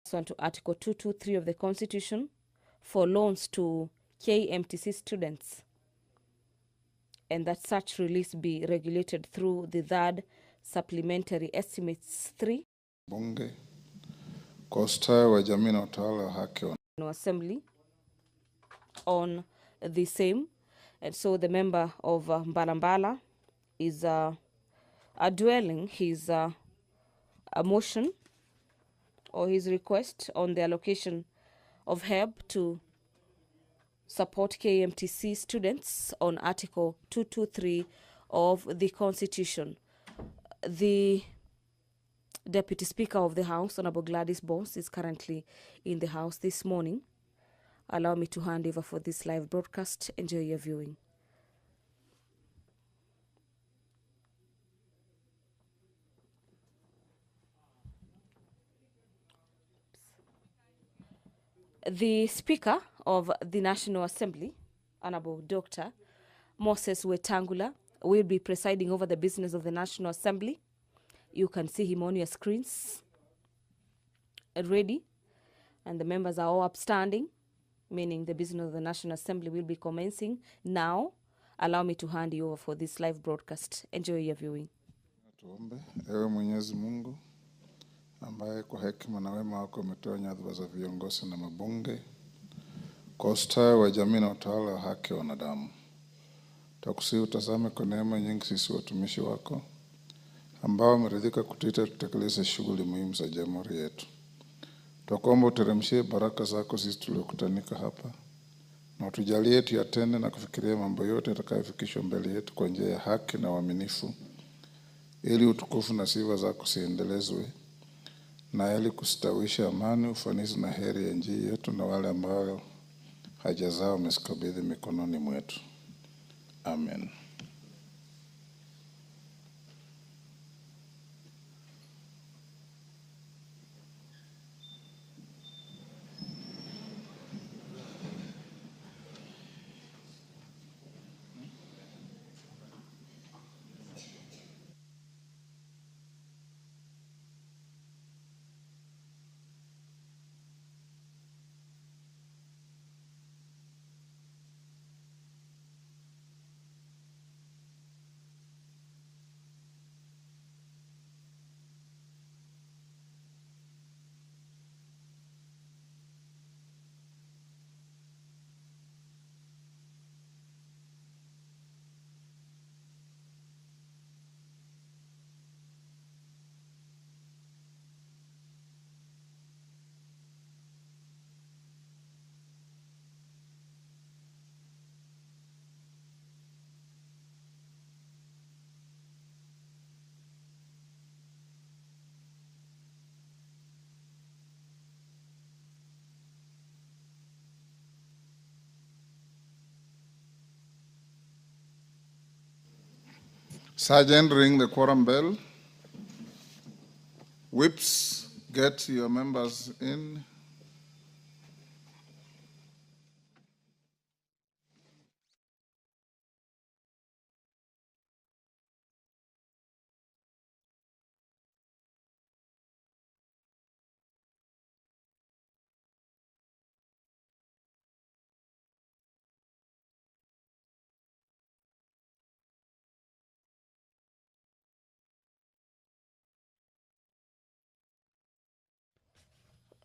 pursuant to Article 223 of the Constitution for loans to KMTC students, and that such release be regulated through the third supplementary estimates 3 Bunge kwa ustawi wa jamii na utawala wa haki assembly on the same. And so the member of Mbalambala is dwelling his a motion or his request on the allocation of help to support KMTC students on Article 223 of the Constitution. The Deputy Speaker of the House, Honorable Gladys Boss, is currently in the House this morning. Allow me to hand over for this live broadcast. Enjoy your viewing. The Speaker of the National Assembly, Honorable Dr. Moses Wetangula, will be presiding over the business of the National Assembly. You can see him on your screens ready, and the members are all upstanding, meaning the business of the National Assembly will be commencing now. Allow me to hand you over for this live broadcast. Enjoy your viewing. Tuombe. Ewe Mwenyezi Mungu ambaye kwa hekima na wema wako umetoa nyadhifa za viongozi na mabunge kwa ustawi wa jamii na utawala wa haki wa wanadamu, tukusihi utazame kwa neema nyingi sisi watumishi wako ambao wameridhika kutuita tutekeleze shughuli muhimu za jamhuri yetu. Tunakuomba uteremshie baraka zako sisi tuliokutanika hapa, na utujalie tuyatende na kufikiria mambo yote yatakayofikishwa mbele yetu kwa njia ya haki na uaminifu, ili utukufu na sifa zako ziendelezwe, na ili kustawisha amani, ufanisi na heri ya nchi yetu na wale ambao haja zao umezikabidhi mikononi mwetu. Amen. Sergeant, ring the quorum bell. Whips, get your members in.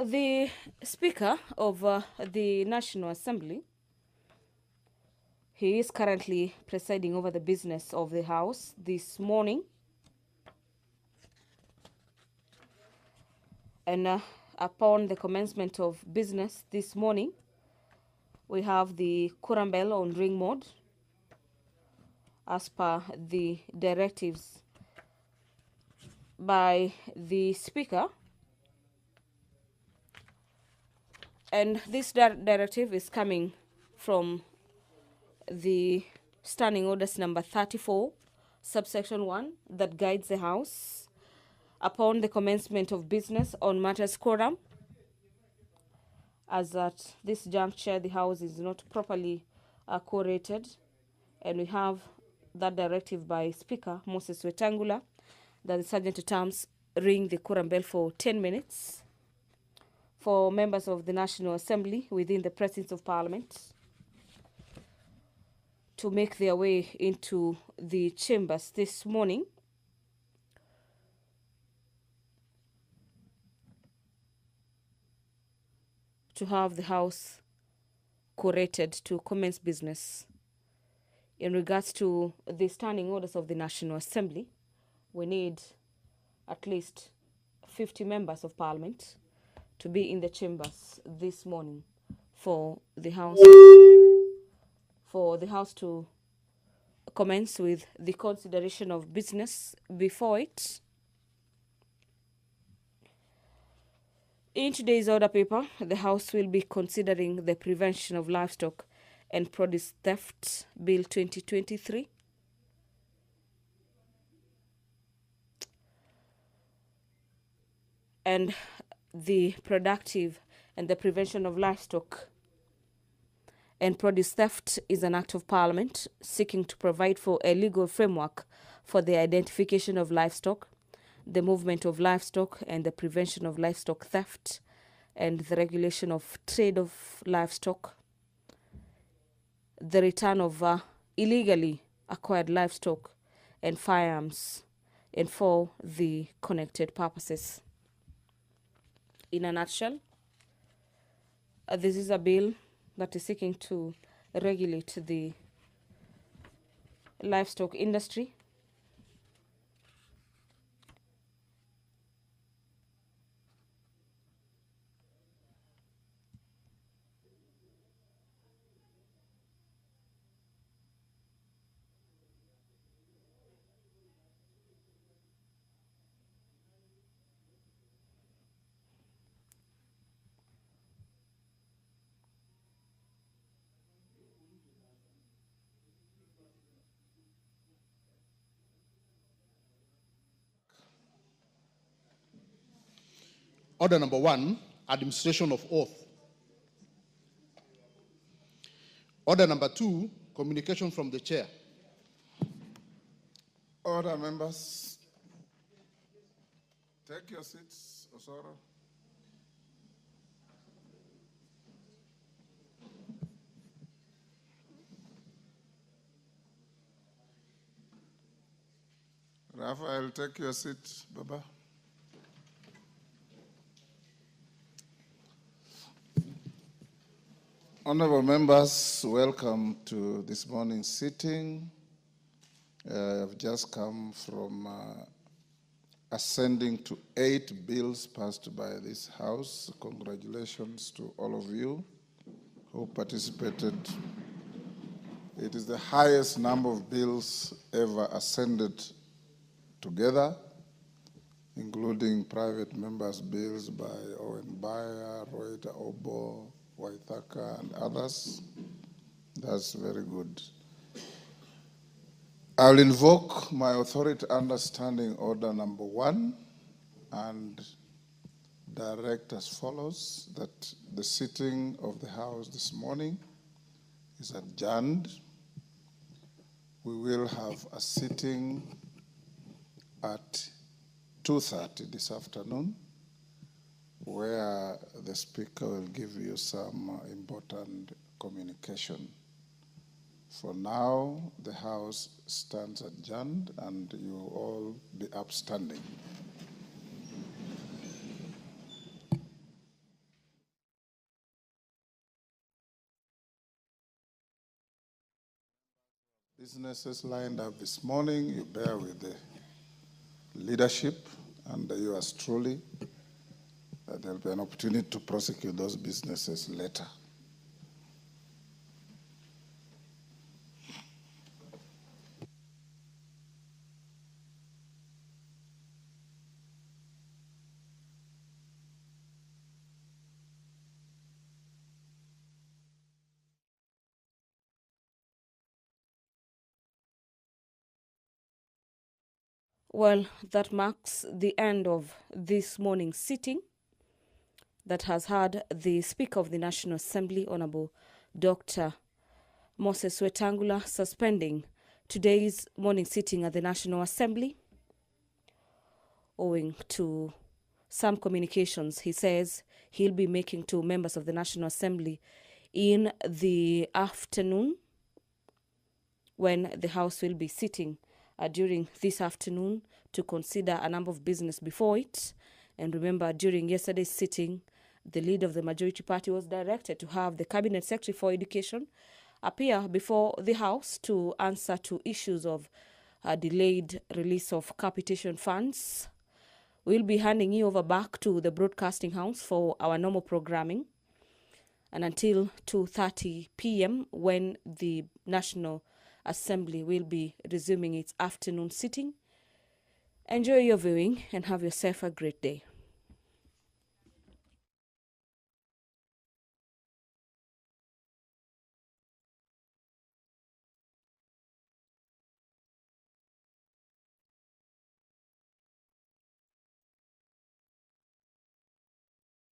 The Speaker of the National Assembly, he is currently presiding over the business of the House this morning. And upon the commencement of business this morning, we have the quorum bell on ring mode as per the directives by the Speaker. And this directive is coming from the Standing Orders number 34, subsection 1, that guides the House upon the commencement of business on matters quorum. As at this juncture, the House is not properly quorated, and we have that directive by Speaker Moses Wetangula that the Sergeant at Arms ring the quorum bell for 10 minutes. for members of the National Assembly within the presence of Parliament to make their way into the chambers this morning. To have the House curated to commence business. In regards to the standing orders of the National Assembly, we need at least 50 members of Parliament to be in the chambers this morning for the House to commence with the consideration of business before it. In today's order paper, the House will be considering the Prevention of Livestock and Produce Theft Bill 2023. And the Productive and the Prevention of Livestock and Produce Theft is an act of Parliament seeking to provide for a legal framework for the identification of livestock, the movement of livestock, and the prevention of livestock theft, and the regulation of trade of livestock, the return of illegally acquired livestock and firearms, and for the connected purposes. In a nutshell, this is a bill that is seeking to regulate the livestock industry. Order number 1, administration of oath. Order number 2, communication from the chair. Order, members. Take your seats, Osoro. Raphael, take your seat, Baba. Honorable members, welcome to this morning's sitting. I've just come from ascending to 8 bills passed by this House. Congratulations to all of you who participated. It is the highest number of bills ever ascended together, including private members' bills by Owen Bayer, Roita Obo, Waithaka, and others. That's very good. I'll invoke my authority understanding order number 1 and direct as follows: that the sitting of the House this morning is adjourned. We will have a sitting at 2:30 this afternoon, where the Speaker will give you some important communication. For now, the House stands adjourned and you will all be upstanding. Businesses lined up this morning, you bear with the leadership and yours truly. There'll be an opportunity to prosecute those businesses later. Well, that marks the end of this morning's sitting that has had the Speaker of the National Assembly, Honorable Dr. Moses Wetangula, suspending today's morning sitting at the National Assembly owing to some communications he says he'll be making to members of the National Assembly in the afternoon, when the House will be sitting during this afternoon to consider a number of business before it. And remember, during yesterday's sitting, the leader of the majority party was directed to have the Cabinet Secretary for Education appear before the House to answer to issues of delayed release of capitation funds. We'll be handing you over back to the Broadcasting House for our normal programming, and until 2:30 p.m. when the National Assembly will be resuming its afternoon sitting. Enjoy your viewing and have yourself a great day.